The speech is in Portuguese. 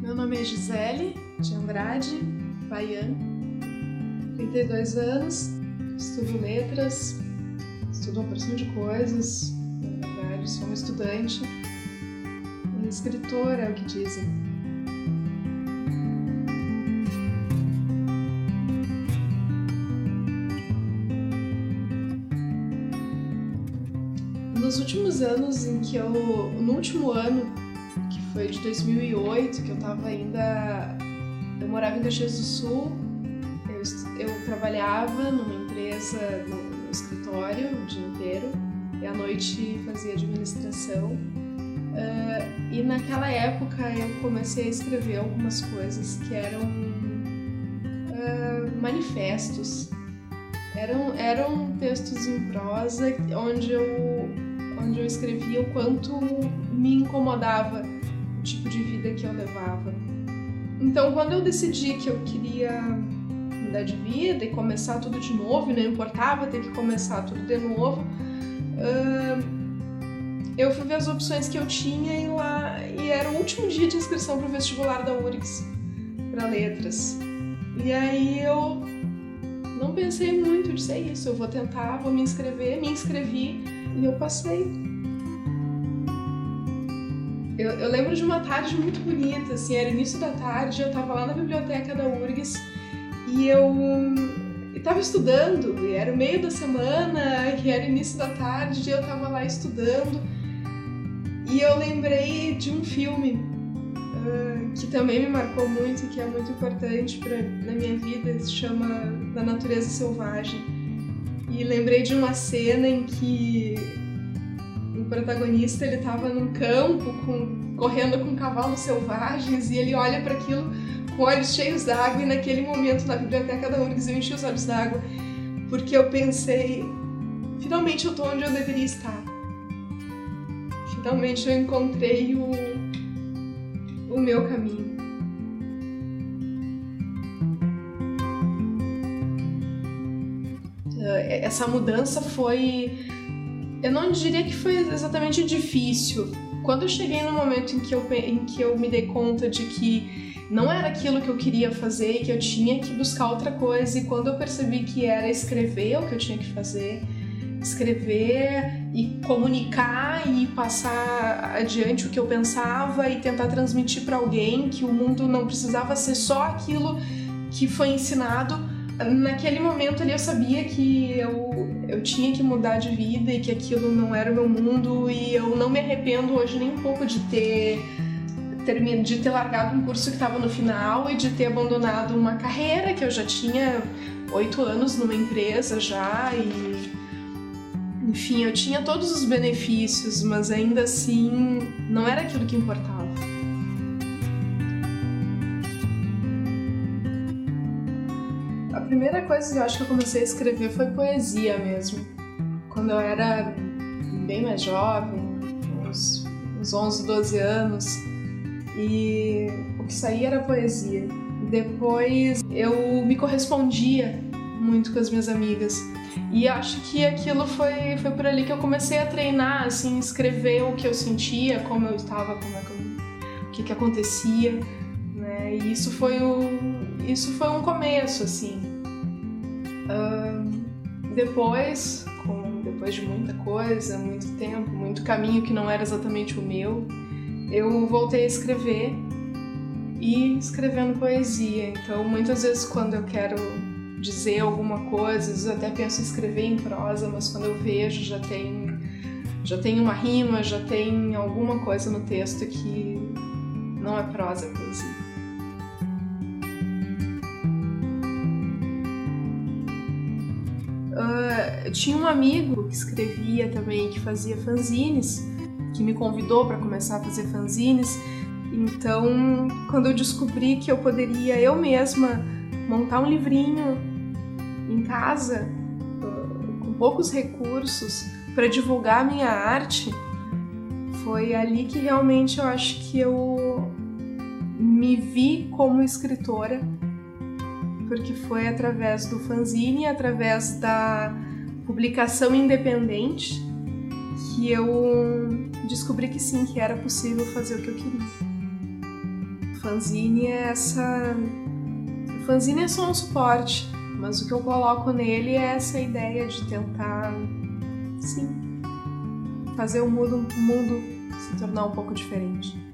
Meu nome é Gisele de Andrade Baian, 32 anos, estudo letras, estudo uma porção de coisas, na verdade, sou uma estudante e escritora, é o que dizem. Nos últimos anos no último ano, que foi de 2008, que eu morava em Caxias do Sul, eu trabalhava numa empresa, no escritório o dia inteiro, e à noite fazia administração. E naquela época eu comecei a escrever algumas coisas que eram manifestos. Eram textos em prosa onde eu escrevia o quanto me incomodava o tipo de vida que eu levava. Então, quando eu decidi que eu queria mudar de vida e começar tudo de novo, e não importava ter que começar tudo de novo, eu fui ver as opções que eu tinha e era o último dia de inscrição para o vestibular da URGS, para letras. E aí eu não pensei muito, disse, é isso, eu vou tentar, vou me inscrever, me inscrevi e eu passei. Eu lembro de uma tarde muito bonita, assim, era início da tarde, eu estava lá na biblioteca da URGS e eu estava estudando, e era o meio da semana, e era início da tarde, e eu estava lá estudando, e eu lembrei de um filme que também me marcou muito e que é muito importante na minha vida, se chama Da Natureza Selvagem. E lembrei de uma cena em que o protagonista ele estava num campo correndo com cavalos selvagens e ele olha para aquilo com olhos cheios d'água, e naquele momento na biblioteca da URGS eu enchi os olhos d'água porque eu pensei, finalmente eu estou onde eu deveria estar. Finalmente eu encontrei o meu caminho. Essa mudança eu não diria que foi exatamente difícil. Quando eu cheguei no momento em que eu me dei conta de que não era aquilo que eu queria fazer e que eu tinha que buscar outra coisa, e quando eu percebi que era escrever o que eu tinha que fazer, escrever e comunicar e passar adiante o que eu pensava e tentar transmitir para alguém que o mundo não precisava ser só aquilo que foi ensinado, naquele momento ali eu sabia que eu tinha que mudar de vida e que aquilo não era o meu mundo, e eu não me arrependo hoje nem um pouco de ter largado um curso que estava no final e de ter abandonado uma carreira que eu já tinha 8 anos numa empresa já, e enfim, eu tinha todos os benefícios, mas ainda assim não era aquilo que importava. A primeira coisa que eu acho que eu comecei a escrever foi poesia mesmo. Quando eu era bem mais jovem, uns 11, 12 anos, e o que saía era poesia. Depois eu me correspondia muito com as minhas amigas. E acho que aquilo foi por ali que eu comecei a treinar, assim, escrever o que eu sentia, como eu estava, o que acontecia, né? E isso foi um começo, assim. Depois de muita coisa, muito tempo, muito caminho que não era exatamente o meu, eu voltei a escrever e escrevendo poesia. Então, muitas vezes quando eu quero dizer alguma coisa, eu até penso em escrever em prosa, mas quando eu vejo já tem uma rima, já tem alguma coisa no texto que não é prosa, é poesia. Eu tinha um amigo que escrevia também, que fazia fanzines, que me convidou para começar a fazer fanzines. Então, quando eu descobri que eu poderia eu mesma montar um livrinho em casa, com poucos recursos, para divulgar a minha arte, foi ali que realmente eu acho que eu me vi como escritora, porque foi através do fanzine, através da publicação independente, que eu descobri que sim, que era possível fazer o que eu queria. fanzine é essa... O fanzine é só um suporte, mas o que eu coloco nele é essa ideia de tentar, sim, fazer o mundo se tornar um pouco diferente.